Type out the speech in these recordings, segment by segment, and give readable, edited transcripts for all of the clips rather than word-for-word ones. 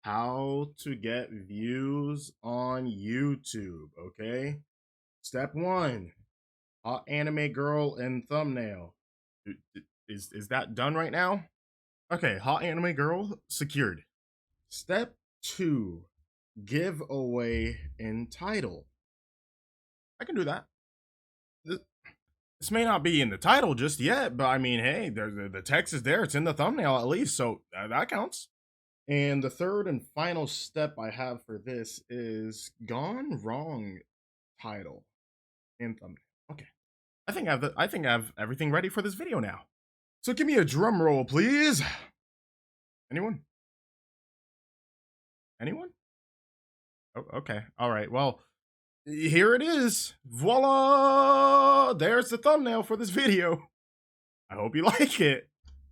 How to get views on YouTube, okay? Step one, hot anime girl and thumbnail. Is that done right now? Okay, hot anime girl secured. Step two, giveaway in title. I can do that. This may not be in the title just yet, but I mean, hey, the text is there. It's in the thumbnail at least, so that counts. And the third and final step I have for this is gone wrong title and thumbnail. Okay. I think I have everything ready for this video now. So give me a drum roll, please. Anyone? Anyone? Oh, okay. All right. Well, here it is. Voila! There's the thumbnail for this video. I hope you like it.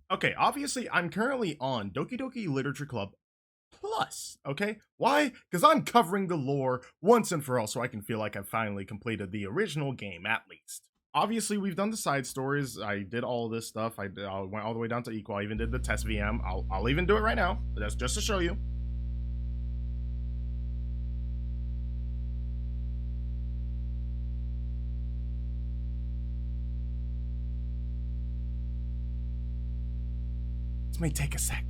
Okay, obviously I'm currently on Doki Doki Literature Club Plus, okay? Why? Because I'm covering the lore once and for all so I can feel like I've finally completed the original game, at least. Obviously, we've done the side stories. I did all this stuff. I went all the way down to Equal. I even did the test VM. I'll even do it right now. That's just to show you. This may take a sec.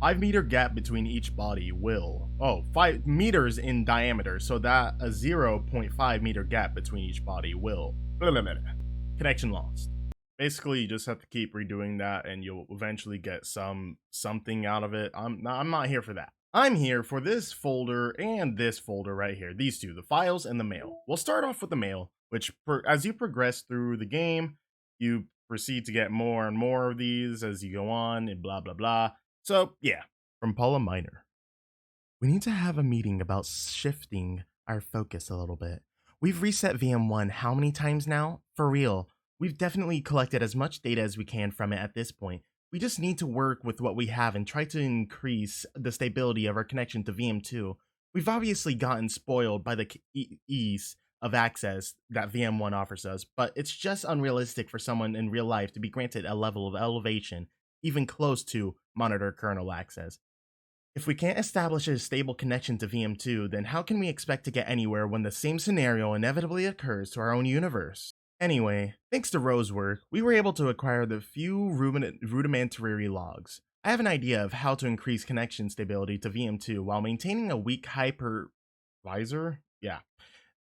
5 meter gap between each body will, 5 meters in diameter, so that a 0.5 meter gap between each body will, connection lost. Basically, you just have to keep redoing that and you'll eventually get something out of it. I'm not here for that. I'm here for this folder and this folder right here. These two, the files and the mail. We'll start off with the mail, which as you progress through the game, you proceed to get more and more of these as you go on and blah, blah, blah. So, yeah, from Paula Minor. We need to have a meeting about shifting our focus a little bit. We've reset VM1 how many times now? For real. We've definitely collected as much data as we can from it at this point. We just need to work with what we have and try to increase the stability of our connection to VM2. We've obviously gotten spoiled by the ease of access that VM1 offers us, but it's just unrealistic for someone in real life to be granted a level of elevation even close to monitor kernel access. If we can't establish a stable connection to VM2, then how can we expect to get anywhere when the same scenario inevitably occurs to our own universe? Anyway, thanks to Rose's work, we were able to acquire the few rudimentary logs. I have an idea of how to increase connection stability to VM2 while maintaining a weak hypervisor? Yeah.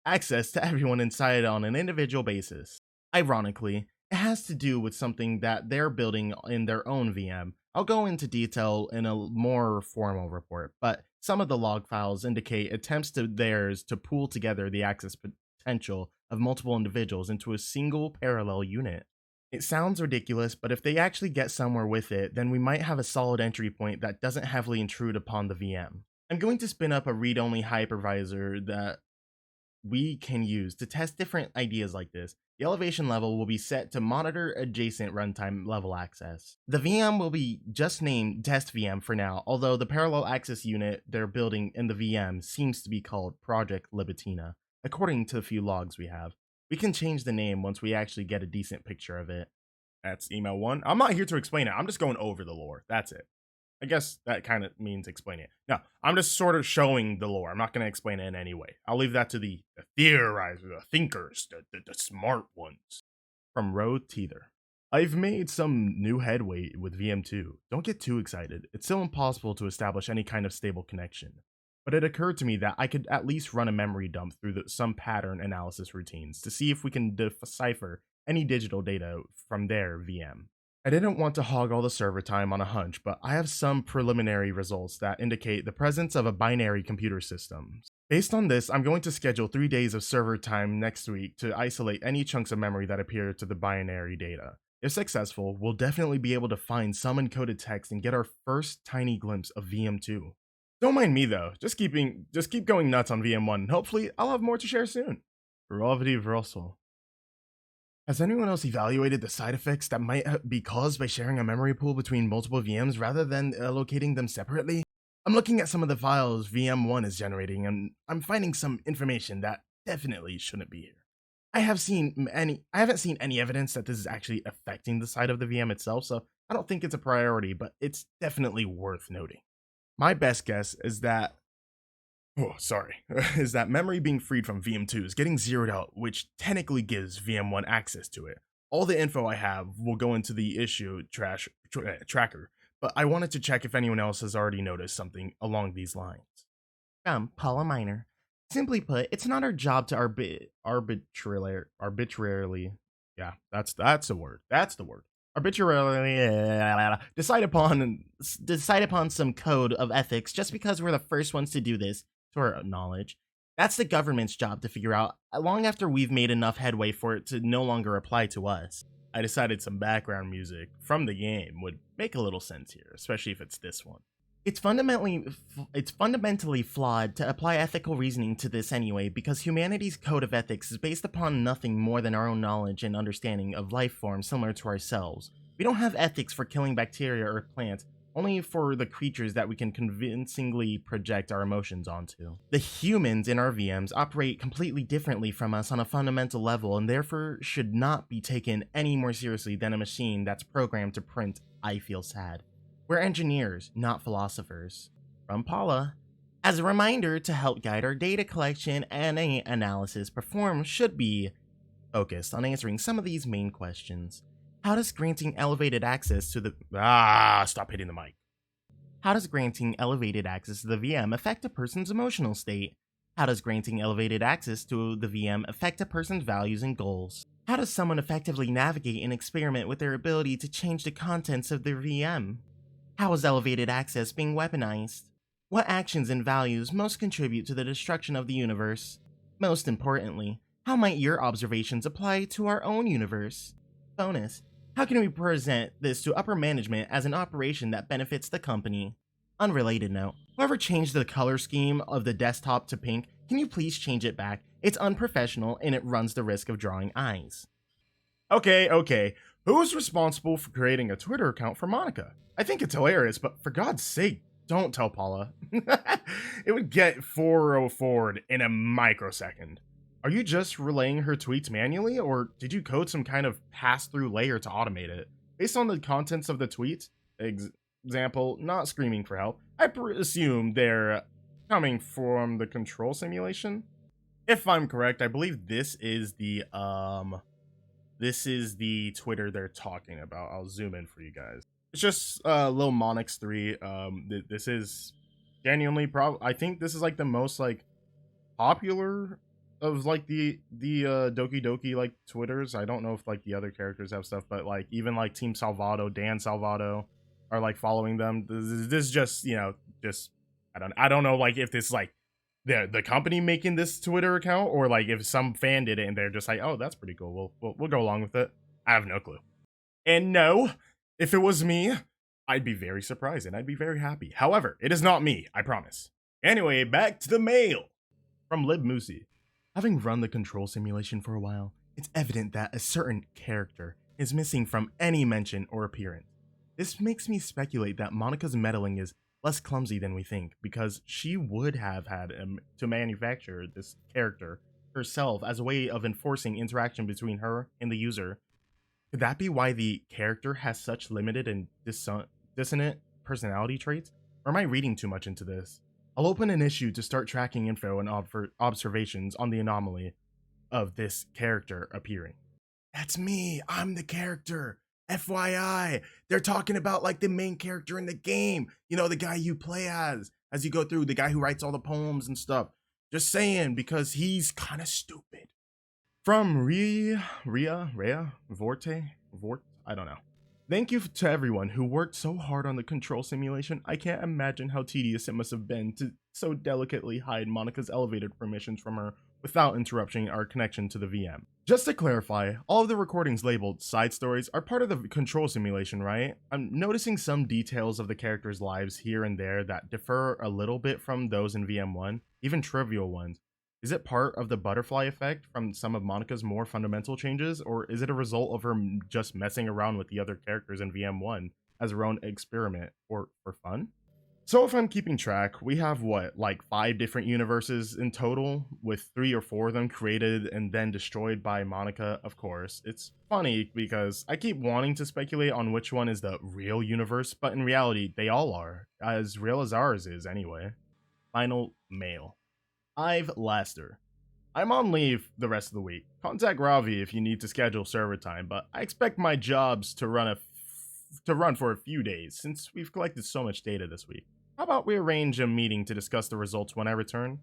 Access to everyone inside on an individual basis. Ironically, it has to do with something that they're building in their own VM. I'll go into detail in a more formal report, but some of the log files indicate attempts to theirs to pool together the access potential of multiple individuals into a single parallel unit. It sounds ridiculous, but if they actually get somewhere with it, then we might have a solid entry point that doesn't heavily intrude upon the VM. I'm going to spin up a read-only hypervisor that we can use to test different ideas like this. The elevation level will be set to monitor adjacent runtime level access. The VM will be just named Test VM for now, although the parallel access unit they're building in the VM seems to be called Project Libitina, according to the few logs we have. We can change the name once we actually get a decent picture of it. That's email 1. I'm not here to explain it, I'm just going over the lore. That's it. I guess that kind of means explain it. No, I'm just sort of showing the lore. I'm not going to explain it in any way. I'll leave that to the theorizers, the thinkers, the smart ones. From Road Teether. I've made some new headway with VM2. Don't get too excited. It's still impossible to establish any kind of stable connection. But it occurred to me that I could at least run a memory dump through some pattern analysis routines to see if we can decipher any digital data from their VM. I didn't want to hog all the server time on a hunch, but I have some preliminary results that indicate the presence of a binary computer system. Based on this, I'm going to schedule 3 days of server time next week to isolate any chunks of memory that appear to the binary data. If successful, we'll definitely be able to find some encoded text and get our first tiny glimpse of VM2. Don't mind me though, just keep going nuts on VM1, and hopefully I'll have more to share soon. Verovity Vrosel. Has anyone else evaluated the side effects that might be caused by sharing a memory pool between multiple VMs rather than locating them separately? I'm looking at some of the files VM1 is generating, and I'm finding some information that definitely shouldn't be here. I haven't seen any evidence that this is actually affecting the side of the VM itself, so I don't think it's a priority, but it's definitely worth noting. My best guess is that, oh, sorry, is that memory being freed from VM2 is getting zeroed out, which technically gives VM1 access to it. All the info I have will go into the issue tracker, but I wanted to check if anyone else has already noticed something along these lines. Paula Minor. Simply put, it's not our job to arbitrarily, yeah, that's the word. That's the word. Arbitrarily decide upon some code of ethics just because we're the first ones to do this, to our knowledge. That's the government's job to figure out long after we've made enough headway for it to no longer apply to us. I decided some background music from the game would make a little sense here, especially if it's this one. It's fundamentally flawed to apply ethical reasoning to this anyway, because humanity's code of ethics is based upon nothing more than our own knowledge and understanding of life forms similar to ourselves. We don't have ethics for killing bacteria or plants, only for the creatures that we can convincingly project our emotions onto. The humans in our VMs operate completely differently from us on a fundamental level, and therefore should not be taken any more seriously than a machine that's programmed to print "I feel sad." We're engineers, not philosophers. From Paula. As a reminder, to help guide our data collection and any analysis performed should be focused on answering some of these main questions. How does granting elevated access to the... stop hitting the mic. How does granting elevated access to the VM affect a person's emotional state? How does granting elevated access to the VM affect a person's values and goals? How does someone effectively navigate and experiment with their ability to change the contents of their VM? How is elevated access being weaponized? What actions and values most contribute to the destruction of the universe? Most importantly, how might your observations apply to our own universe? Bonus, how can we present this to upper management as an operation that benefits the company? Unrelated note, whoever changed the color scheme of the desktop to pink, can you please change it back? It's unprofessional and it runs the risk of drawing eyes. Okay. Who's responsible for creating a Twitter account for Monica? I think it's hilarious, but for God's sake, don't tell Paula. It would get 404'd in a microsecond. Are you just relaying her tweets manually, or did you code some kind of pass-through layer to automate it? Based on the contents of the tweets, example, not screaming for help, I assume they're coming from the control simulation? If I'm correct, I believe this is the Twitter they're talking about. I'll zoom in for you guys. It's just Lil Monix 3. This is genuinely I think this is like the most like popular of like the Doki Doki like Twitters. I don't know if like the other characters have stuff, but like even like Team Salvato, Dan Salvato are like following them. This is just, just I don't know like if this like the company making this Twitter account, or like if some fan did it and they're just like, oh, that's pretty cool, we'll go along with it. I have no clue. And no, if it was me, I'd be very surprised and I'd be very happy. However, it is not me, I promise. Anyway, back to the mail. From Lib Moosey. Having run the control simulation for a while, it's evident that a certain character is missing from any mention or appearance. This makes me speculate that Monica's meddling is less clumsy than we think, because she would have had to manufacture this character herself as a way of enforcing interaction between her and the user. Could that be why the character has such limited and dissonant personality traits? Or am I reading too much into this? I'll open an issue to start tracking info and observations on the anomaly of this character appearing. That's me, I'm the character. FYI, they're talking about like the main character in the game. You know, the guy you play as you go through, the guy who writes all the poems and stuff. Just saying, because he's kind of stupid. From Rhea, Vort, I don't know. Thank you to everyone who worked so hard on the control simulation. I can't imagine how tedious it must have been to so delicately hide Monica's elevated permissions from her without interrupting our connection to the VM. Just to clarify, all of the recordings labeled side stories are part of the control simulation, right? I'm noticing some details of the characters' lives here and there that differ a little bit from those in VM1, even trivial ones. Is it part of the butterfly effect from some of Monica's more fundamental changes, or is it a result of her just messing around with the other characters in VM1 as her own experiment or for fun? So if I'm keeping track, we have what, like 5 different universes in total, with 3 or 4 of them created and then destroyed by Monica, of course. It's funny because I keep wanting to speculate on which one is the real universe, but in reality, they all are, as real as ours is anyway. Final mail. I've Laster. I'm on leave the rest of the week. Contact Ravi if you need to schedule server time, but I expect my jobs to run for a few days since we've collected so much data this week. How about we arrange a meeting to discuss the results when I return?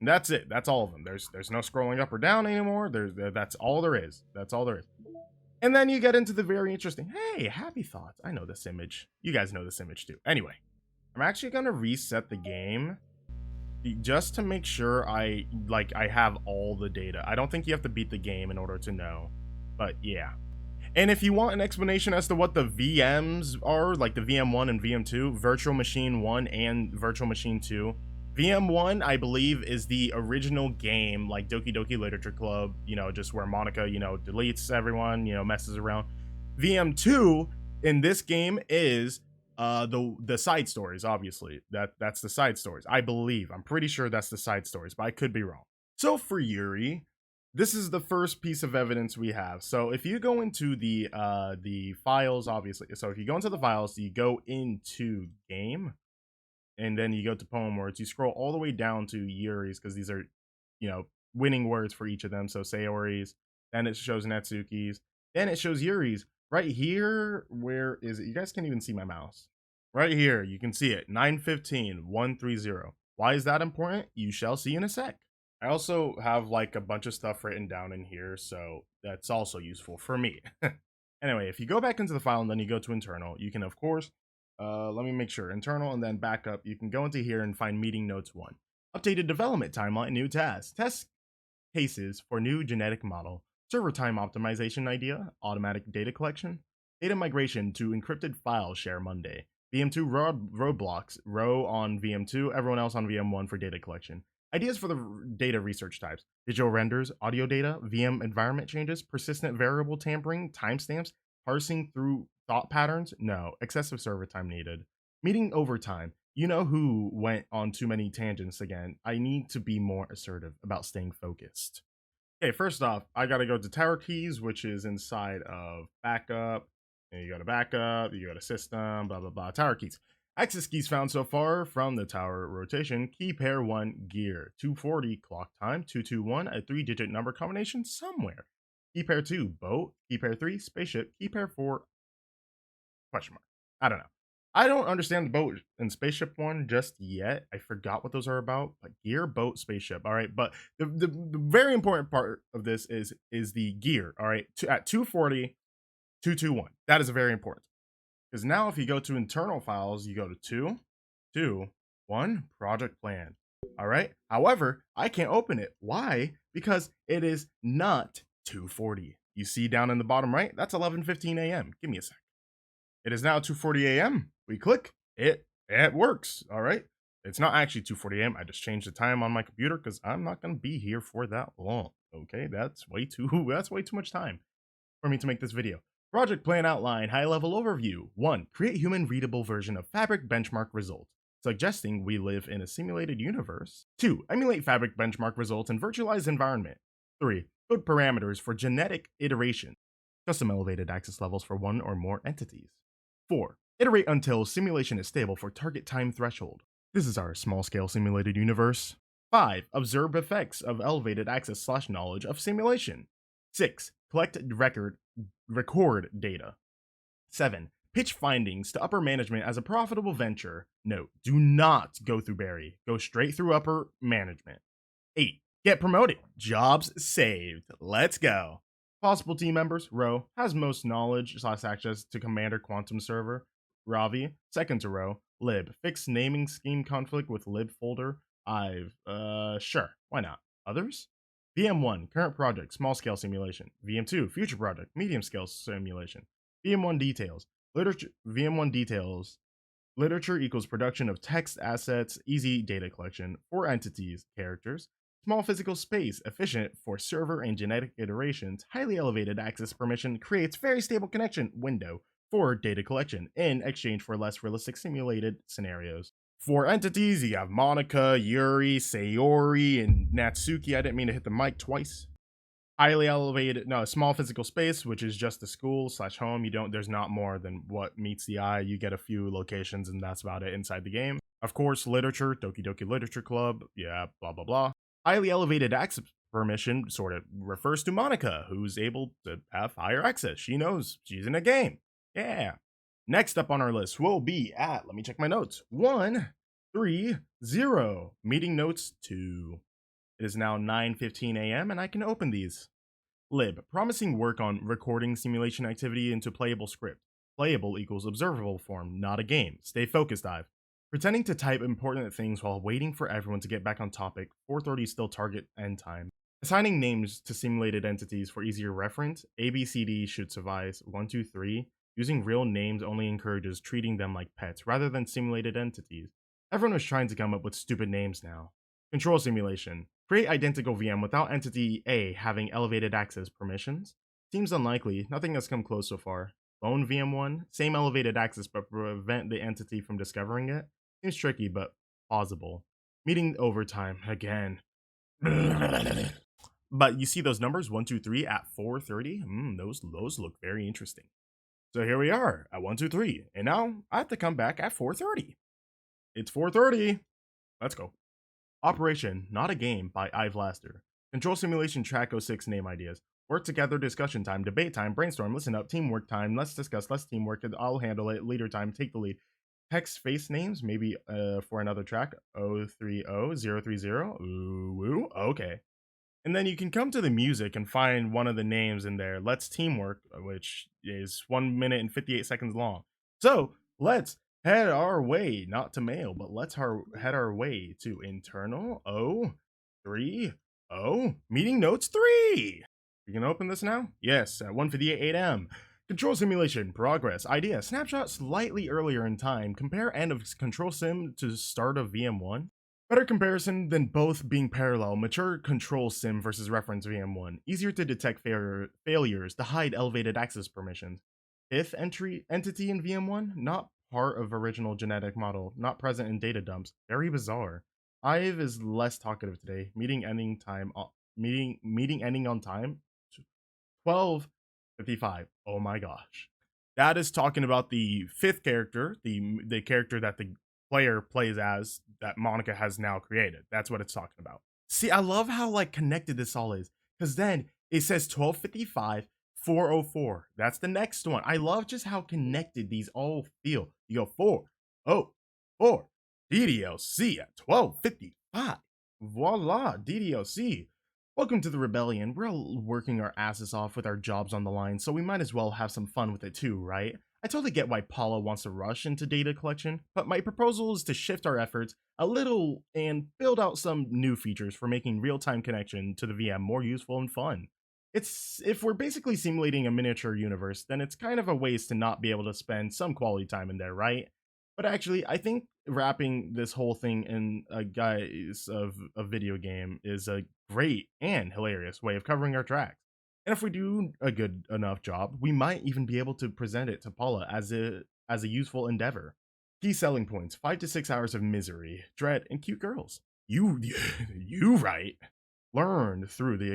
And that's it. That's all of them. There's no scrolling up or down anymore. That's all there is. That's all there is. And then you get into the very interesting. Hey, happy thoughts. I know this image. You guys know this image too. Anyway, I'm actually gonna reset the game just to make sure I have all the data. I don't think you have to beat the game in order to know, but yeah. And if you want an explanation as to what the VMs are, like the VM1 and VM2, Virtual Machine 1 and Virtual Machine 2, VM1, I believe, is the original game, like Doki Doki Literature Club, just where Monica, deletes everyone, messes around. VM2 in this game is the side stories, obviously. That's the side stories. I believe. I'm pretty sure that's the side stories, but I could be wrong. So for Yuri, this is the first piece of evidence we have. So if you go into the files, obviously. So if you go into the files, you go into game, and then you go to poem words. You scroll all the way down to Yuri's because these are, winning words for each of them. So Sayori's, then it shows Natsuki's, then it shows Yuri's. Right here, where is it? You guys can't even see my mouse. Right here, you can see it. 915 130. Why is that important? You shall see in a sec. I also have like a bunch of stuff written down in here, so that's also useful for me. Anyway, if you go back into the file and then you go to internal, you can, of course, let me make sure, internal and then backup, you can go into here and find meeting notes 1. Updated development timeline, new task. Test cases for new genetic model. Server time optimization idea, automatic data collection. Data migration to encrypted file share Monday. VM2 roadblocks, row on VM2, everyone else on VM1 for data collection. Ideas for the data research types. Digital renders, audio data, VM environment changes, persistent variable tampering, timestamps, parsing through thought patterns. No, excessive server time needed. Meeting overtime. You know who went on too many tangents again. I need to be more assertive about staying focused. Okay, first off, I gotta go to tower keys, which is inside of backup. And you go to backup, you go to system, blah, blah, blah, tower keys. Access keys found so far from the tower rotation. Key pair 1 gear, 240 clock time, 221, a 3-digit number combination somewhere. Key pair 2 boat, key pair 3 spaceship, key pair 4 question mark. I don't know. I don't understand the boat and spaceship one just yet. I forgot what those are about. But gear, boat, spaceship. All right. But the very important part of this is the gear. All right. At 240, 221. That is very important. Because now if you go to internal files, you go to 2, 2, 1, project plan. All right. However, I can't open it. Why? Because it is not 240. You see down in the bottom right? That's 11:15 a.m. Give me a sec. It is now 2:40 a.m. We click it works. All right. It's not actually 2:40 a.m. I just changed the time on my computer because I'm not gonna be here for that long. Okay, that's way too much time for me to make this video. Project plan outline, high level overview. 1. Create human readable version of Fabric benchmark result, suggesting we live in a simulated universe. 2. Emulate Fabric benchmark results in virtualized environment. 3. Code parameters for genetic iteration. Custom elevated access levels for 1 or more entities. 4. Iterate until simulation is stable for target time threshold. This is our small-scale simulated universe. 5. Observe effects of elevated access / knowledge of simulation. 6. Collect record data. 7. Pitch findings to upper management as a profitable venture. Note, do not go through Barry. Go straight through upper management. 8. Get promoted. Jobs saved. Let's go. Possible team members. Row has most knowledge / access to Commander Quantum Server. Ravi, second to Row. Lib, fixed naming scheme conflict with lib folder. I've, sure, why not? Others? VM1, current project, small scale simulation. VM2, future project, medium scale simulation. VM1 details. VM1 details. Literature equals production of text assets, easy data collection, 4 entities, characters, small physical space, efficient for server and genetic iterations, highly elevated access permission, creates very stable connection window for data collection in exchange for less realistic simulated scenarios. For entities, you have Monica, Yuri, Sayori, and Natsuki. I didn't mean to hit the mic twice. Highly elevated, no, small physical space, which is just the school slash home. There's not more than what meets the eye. You get a few locations, and that's about it inside the game. Of course, literature, Doki Doki Literature Club, yeah, blah, blah, blah. Highly elevated access permission sort of refers to Monica, who's able to have higher access. She knows she's in a game. Yeah. Next up on our list will be at, let me check my notes, 130, meeting notes 2. It is now 9:15 a.m. and I can open these. Lib, promising work on recording simulation activity into playable script. Playable equals observable form, not a game. Stay focused, Dive. Pretending to type important things while waiting for everyone to get back on topic. 4:30 still target end time. Assigning names to simulated entities for easier reference. ABCD should suffice. 1, 2, 3. Using real names only encourages treating them like pets rather than simulated entities. Everyone was trying to come up with stupid names now. Control simulation. Create identical VM without entity A having elevated access permissions. Seems unlikely, nothing has come close so far. Lone VM1, same elevated access but prevent the entity from discovering it. Seems tricky but plausible. Meeting overtime, again. But you see those numbers, 1, 2, 3 at 4:30? Those look very interesting. So here we are at 1, 2, 3, and now I have to come back at 4:30. It's 4:30. Let's go. Operation Not a Game by Ive Laster. Control Simulation Track 06 name ideas. Work together, discussion time, debate time, brainstorm, listen up, teamwork time, let's discuss, less teamwork, I'll handle it, leader time, take the lead. Text face names, maybe for another track, 030030. Ooh, okay. And then you can come to the music and find one of the names in there. Let's Teamwork, which is 1 minute and 58 seconds long. So let's head our way, not to mail, but let's head our way to internal 030 meeting notes 3. You can open this now? Yes, at 1:58 a.m. Control simulation, progress, idea, snapshot slightly earlier in time. Compare end of control sim to start of VM1. Better comparison than both being parallel. Mature control sim versus reference VM1. Easier to detect failures to hide elevated access permissions. Fifth entity in VM1, not part of original genetic model, not present in data dumps. Very bizarre. Ive is less talkative today. Meeting ending on time. 12:55. Oh my gosh. That is talking about the fifth character, the character that the player plays as that Monica has now created. That's what it's talking about. See, I love how like connected this all is. Because then it says 12:55, 4:04. That's the next one. I love just how connected these all feel. You go 4:04. DDLC at 12:55. Voila, DDLC. Welcome to the rebellion. We're all working our asses off with our jobs on the line, so we might as well have some fun with it too, right? I totally get why Paula wants to rush into data collection, but my proposal is to shift our efforts a little and build out some new features for making real-time connection to the VM more useful and fun. If we're basically simulating a miniature universe, then it's kind of a waste to not be able to spend some quality time in there, right? But actually, I think wrapping this whole thing in a guise of a video game is a great and hilarious way of covering our tracks. And if we do a good enough job, we might even be able to present it to Paula as a useful endeavor. Key selling points: 5 to 6 hours of misery, dread, and cute girls. You right. Learned through the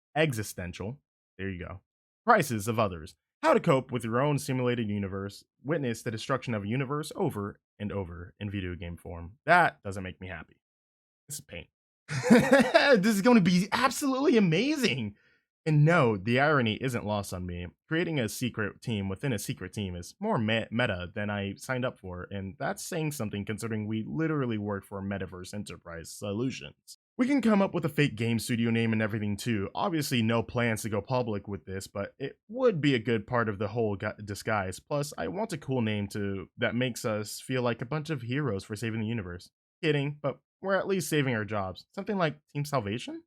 existential. There you go. Crisis of others. How to cope with your own simulated universe. Witness the destruction of a universe over and over in video game form. That doesn't make me happy. This is pain. This is going to be absolutely amazing. And no, the irony isn't lost on me. Creating a secret team within a secret team is more meta than I signed up for, and that's saying something considering we literally work for Metaverse Enterprise Solutions. We can come up with a fake game studio name and everything too. Obviously no plans to go public with this, but it would be a good part of the whole disguise. Plus, I want a cool name that makes us feel like a bunch of heroes for saving the universe. Kidding, but we're at least saving our jobs. Something like Team Salvation?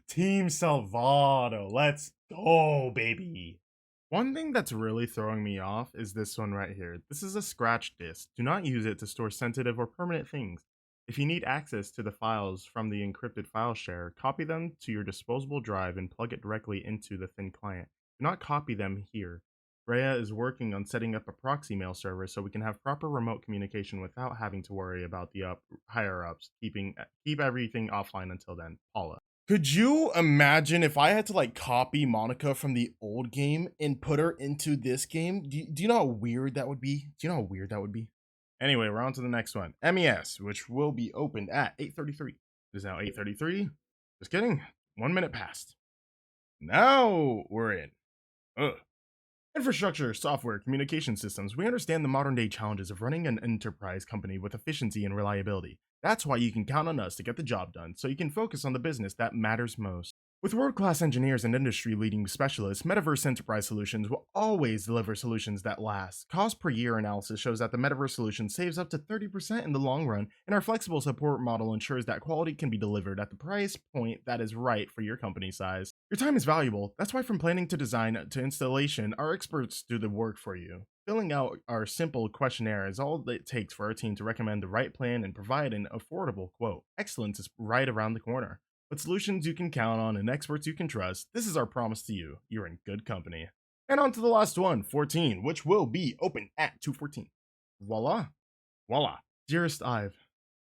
Team Salvado, let's go, baby. One thing that's really throwing me off is this one right here. This is a scratch disk. Do not use it to store sensitive or permanent things. If you need access to the files from the encrypted file share, copy them to your disposable drive and plug it directly into the thin client. Do not copy them here. Rhea is working on setting up a proxy mail server so we can have proper remote communication without having to worry about the higher ups keep everything offline until then. Paula. Could you imagine if I had to like copy Monica from the old game and put her into this game? Do you know how weird that would be? Do you know how weird that would be? Anyway, we're on to the next one. MES, which will be opened at 8:33. It is now 8:33. Just kidding. 1 minute passed. Now we're in. Ugh. Infrastructure, software, communication systems. We understand the modern day challenges of running an enterprise company with efficiency and reliability. That's why you can count on us to get the job done, so you can focus on the business that matters most. With world-class engineers and industry-leading specialists, Metaverse Enterprise Solutions will always deliver solutions that last. Cost per year analysis shows that the Metaverse solution saves up to 30% in the long run, and our flexible support model ensures that quality can be delivered at the price point that is right for your company size. Your time is valuable. That's why from planning to design to installation, our experts do the work for you. Filling out our simple questionnaire is all it takes for our team to recommend the right plan and provide an affordable quote. Excellence is right around the corner. With solutions you can count on and experts you can trust, this is our promise to you. You're in good company. And on to the last one, 14, which will be open at 2:14. Voila. Voila. Dearest Ive,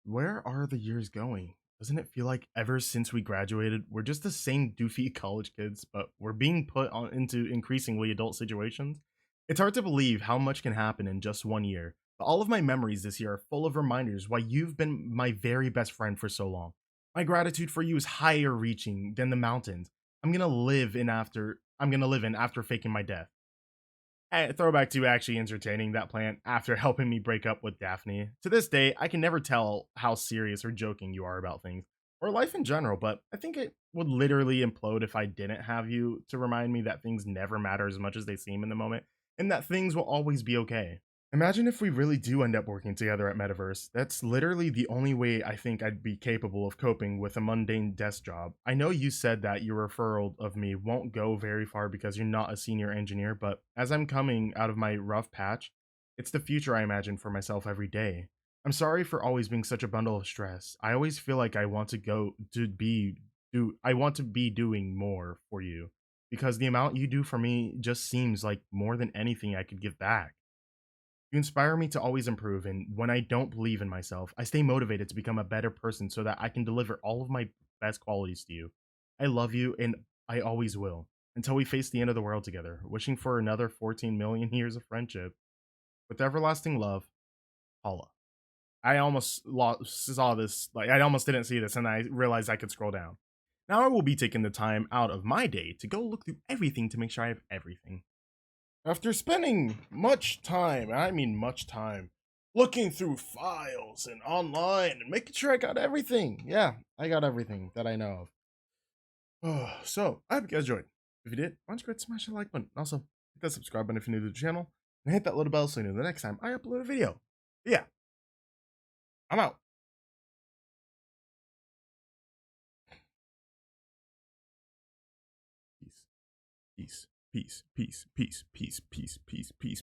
where are the years going? Doesn't it feel like ever since we graduated, we're just the same doofy college kids, but we're being put into increasingly adult situations? It's hard to believe how much can happen in just 1 year, but all of my memories this year are full of reminders why you've been my very best friend for so long. My gratitude for you is higher reaching than the mountains. I'm gonna live in after faking my death. Throwback to actually entertaining that plant after helping me break up with Daphne. To this day, I can never tell how serious or joking you are about things, or life in general, but I think it would literally implode if I didn't have you to remind me that things never matter as much as they seem in the moment, and that things will always be okay. Imagine if we really do end up working together at Metaverse. That's literally the only way I think I'd be capable of coping with a mundane desk job. I know you said that your referral of me won't go very far because you're not a senior engineer, but as I'm coming out of my rough patch, it's the future I imagine for myself every day. I'm sorry for always being such a bundle of stress. I always feel like I want to be doing more for you because the amount you do for me just seems like more than anything I could give back. You inspire me to always improve, and when I don't believe in myself, I stay motivated to become a better person so that I can deliver all of my best qualities to you. I love you, and I always will, until we face the end of the world together, wishing for another 14 million years of friendship. With everlasting love, Paula. I almost saw this, like, I almost didn't see this, and I realized I could scroll down. Now I will be taking the time out of my day to go look through everything to make sure I have everything. After spending much time, and I mean much time, looking through files and online and making sure I got everything. Yeah, I got everything that I know of. So, I hope you guys enjoyed. If you did, why don't you go ahead and smash the like button. Also, hit that subscribe button if you're new to the channel. And hit that little bell so you know the next time I upload a video. But yeah, I'm out. Peace. Peace. Peace. Peace. Peace. Peace. Peace. Peace. Peace.